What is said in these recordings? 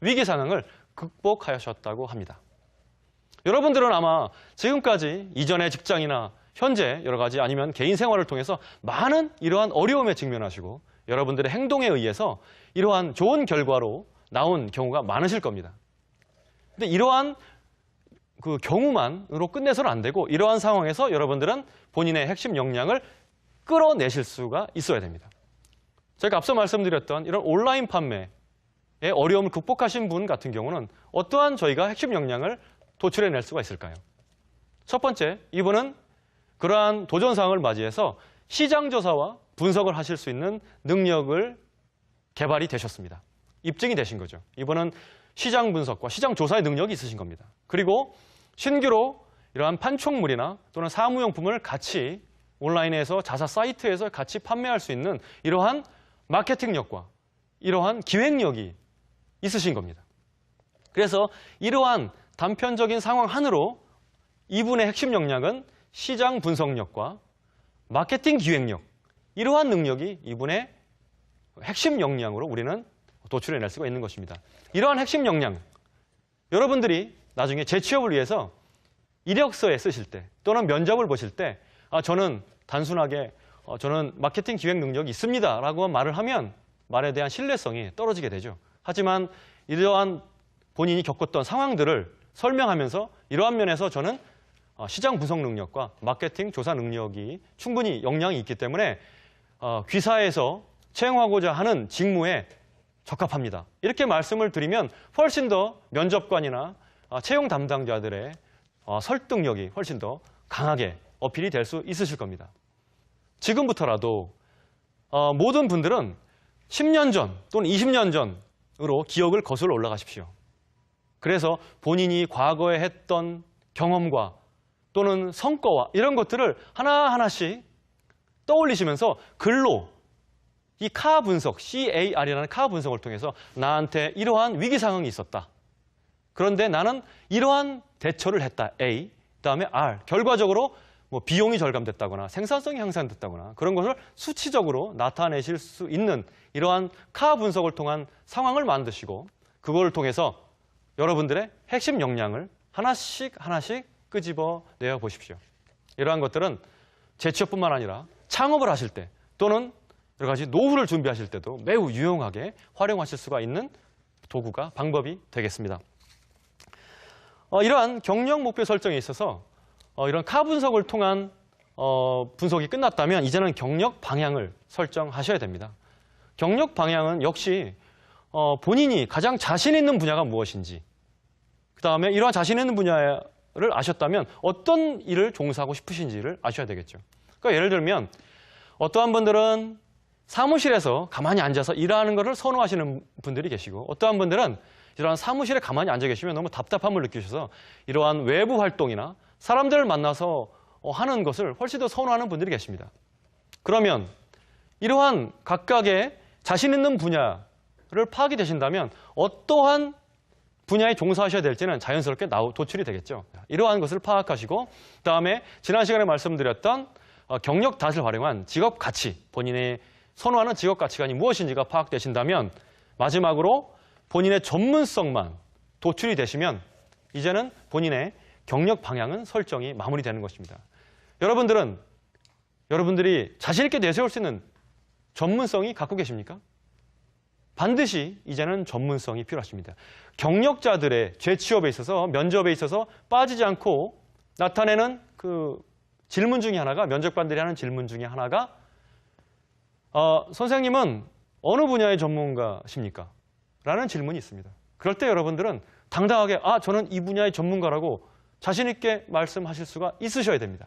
위기 상황을 극복하셨다고 합니다. 여러분들은 아마 지금까지 이전의 직장이나 현재 여러 가지 아니면 개인 생활을 통해서 많은 이러한 어려움에 직면하시고 여러분들의 행동에 의해서 이러한 좋은 결과로 나온 경우가 많으실 겁니다. 근데 이러한 그 경우만으로 끝내서는 안 되고 이러한 상황에서 여러분들은 본인의 핵심 역량을 끌어내실 수가 있어야 됩니다. 제가 앞서 말씀드렸던 이런 온라인 판매의 어려움을 극복하신 분 같은 경우는 어떠한 저희가 핵심 역량을 도출해낼 수가 있을까요? 첫 번째, 이분은 그러한 도전 상황을 맞이해서 시장 조사와 분석을 하실 수 있는 능력을 개발이 되셨습니다. 입증이 되신 거죠. 이분은 시장 분석과 시장 조사의 능력이 있으신 겁니다. 그리고 신규로 이러한 판촉물이나 또는 사무용품을 같이 온라인에서 자사 사이트에서 같이 판매할 수 있는 이러한 마케팅력과 이러한 기획력이 있으신 겁니다. 그래서 이러한 단편적인 상황 하나로 이분의 핵심 역량은 시장 분석력과 마케팅 기획력, 이러한 능력이 이분의 핵심 역량으로 우리는 도출해낼 수가 있는 것입니다. 이러한 핵심 역량, 여러분들이 나중에 재취업을 위해서 이력서에 쓰실 때 또는 면접을 보실 때 저는 단순하게 저는 마케팅 기획 능력이 있습니다 라고 말을 하면 말에 대한 신뢰성이 떨어지게 되죠. 하지만 이러한 본인이 겪었던 상황들을 설명하면서 이러한 면에서 저는 시장 분석 능력과 마케팅 조사 능력이 충분히 역량이 있기 때문에 귀사에서 채용하고자 하는 직무에 적합합니다. 이렇게 말씀을 드리면 훨씬 더 면접관이나 채용 담당자들의 설득력이 훨씬 더 강하게 어필이 될 수 있으실 겁니다. 지금부터라도 모든 분들은 10년 전 또는 20년 전으로 기억을 거슬러 올라가십시오. 그래서 본인이 과거에 했던 경험과 또는 성과와 이런 것들을 하나하나씩 떠올리시면서 글로 이 카 분석, CAR이라는 카 분석을 통해서 나한테 이러한 위기 상황이 있었다. 그런데 나는 이러한 대처를 했다. A, 그다음에 R. 결과적으로 뭐 비용이 절감됐다거나 생산성이 향상됐다거나 그런 것을 수치적으로 나타내실 수 있는 이러한 카 분석을 통한 상황을 만드시고 그걸 통해서 여러분들의 핵심 역량을 하나씩 끄집어내어 보십시오. 이러한 것들은 재취업뿐만 아니라 창업을 하실 때 또는 여러 가지 노후를 준비하실 때도 매우 유용하게 활용하실 수가 있는 도구가 방법이 되겠습니다. 이러한 경력 목표 설정에 있어서 이런 카 분석을 통한 분석이 끝났다면 이제는 경력 방향을 설정하셔야 됩니다. 경력 방향은 역시 본인이 가장 자신 있는 분야가 무엇인지 그다음에 이러한 자신 있는 분야를 아셨다면 어떤 일을 종사하고 싶으신지를 아셔야 되겠죠. 그러니까 예를 들면 어떠한 분들은 사무실에서 가만히 앉아서 일하는 것을 선호하시는 분들이 계시고 어떠한 분들은 이러한 사무실에 가만히 앉아 계시면 너무 답답함을 느끼셔서 이러한 외부 활동이나 사람들을 만나서 하는 것을 훨씬 더 선호하는 분들이 계십니다. 그러면 이러한 각각의 자신 있는 분야를 파악이 되신다면 어떠한 분야에 종사하셔야 될지는 자연스럽게 도출이 되겠죠. 이러한 것을 파악하시고 그다음에 지난 시간에 말씀드렸던 경력 닷을 활용한 직업 가치, 본인의 선호하는 직업 가치관이 무엇인지가 파악되신다면 마지막으로 본인의 전문성만 도출이 되시면 이제는 본인의 경력 방향은 설정이 마무리되는 것입니다. 여러분들이 자신 있게 내세울 수 있는 전문성이 갖고 계십니까? 반드시 이제는 전문성이 필요하십니다. 경력자들의 재취업에 있어서 면접에 있어서 빠지지 않고 나타내는 그 질문 중에 하나가 면접관들이 하는 질문 중에 하나가 선생님은 어느 분야의 전문가십니까? 라는 질문이 있습니다. 그럴 때 여러분들은 당당하게 저는 이 분야의 전문가라고 자신 있게 말씀하실 수가 있으셔야 됩니다.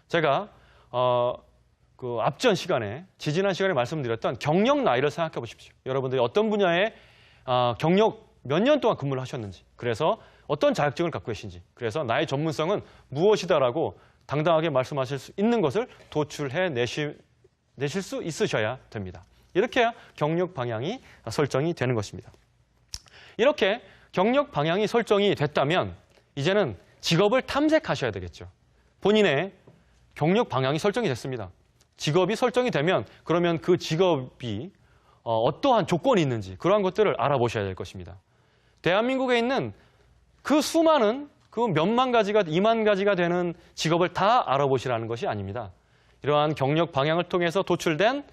제가 그 앞전 시간에 지지난 시간에 말씀드렸던 경력 나이를 생각해 보십시오. 여러분들이 어떤 분야에 경력 몇 년 동안 근무를 하셨는지 그래서 어떤 자격증을 갖고 계신지 그래서 나의 전문성은 무엇이다라고 당당하게 말씀하실 수 있는 것을 도출해 내실 수 있으셔야 됩니다. 이렇게 해야 경력 방향이 설정이 되는 것입니다. 이렇게 경력 방향이 설정이 됐다면 이제는 직업을 탐색하셔야 되겠죠. 본인의 경력 방향이 설정이 됐습니다. 직업이 설정이 되면 그러면 그 직업이 어떠한 조건이 있는지 그러한 것들을 알아보셔야 될 것입니다. 대한민국에 있는 그 수많은 그 몇만 가지가 2만 가지가 되는 직업을 다 알아보시라는 것이 아닙니다. 이러한 경력 방향을 통해서 도출된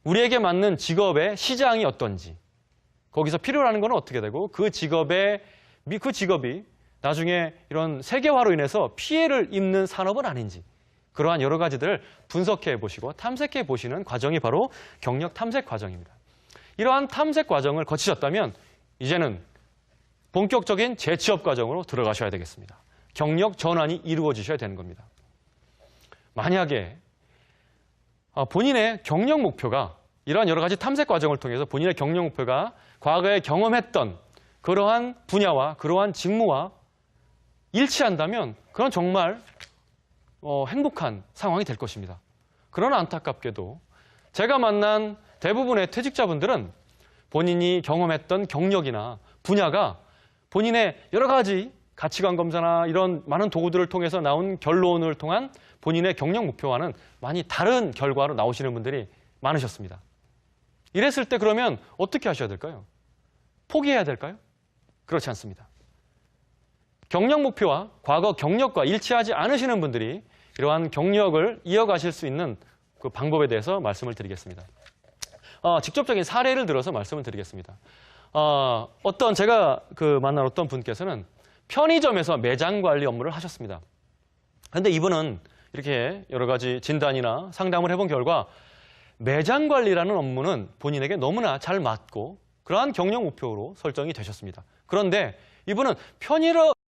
우리에게 맞는 직업의 시장이 어떤지, 거기서 필요로 하는 건 어떻게 되고 그 직업이 나중에 이런 세계화로 인해서 피해를 입는 산업은 아닌지, 그러한 여러 가지들을 분석해 보시고 탐색해 보시는 과정이 바로 경력 탐색 과정입니다. 이러한 탐색 과정을 거치셨다면 이제는 본격적인 재취업 과정으로 들어가셔야 되겠습니다. 경력 전환이 이루어지셔야 되는 겁니다. 만약에 본인의 경력 목표가 이러한 여러 가지 탐색 과정을 통해서 본인의 경력 목표가 과거에 경험했던 그러한 분야와 그러한 직무와 일치한다면 그건 정말 행복한 상황이 될 것입니다. 그러나 안타깝게도 제가 만난 대부분의 퇴직자분들은 본인이 경험했던 경력이나 분야가 본인의 여러 가지 가치관 검사나 이런 많은 도구들을 통해서 나온 결론을 통한 본인의 경력 목표와는 많이 다른 결과로 나오시는 분들이 많으셨습니다. 이랬을 때 그러면 어떻게 하셔야 될까요? 포기해야 될까요? 그렇지 않습니다. 경력 목표와 과거 경력과 일치하지 않으시는 분들이 이러한 경력을 이어가실 수 있는 그 방법에 대해서 말씀을 드리겠습니다. 직접적인 사례를 들어서 말씀을 드리겠습니다. 제가 만난 어떤 분께서는 편의점에서 매장 관리 업무를 하셨습니다. 그런데 이분은 이렇게 여러 가지 진단이나 상담을 해본 결과 매장 관리라는 업무는 본인에게 너무나 잘 맞고 그러한 경력 목표로 설정이 되셨습니다. 그런데 이분은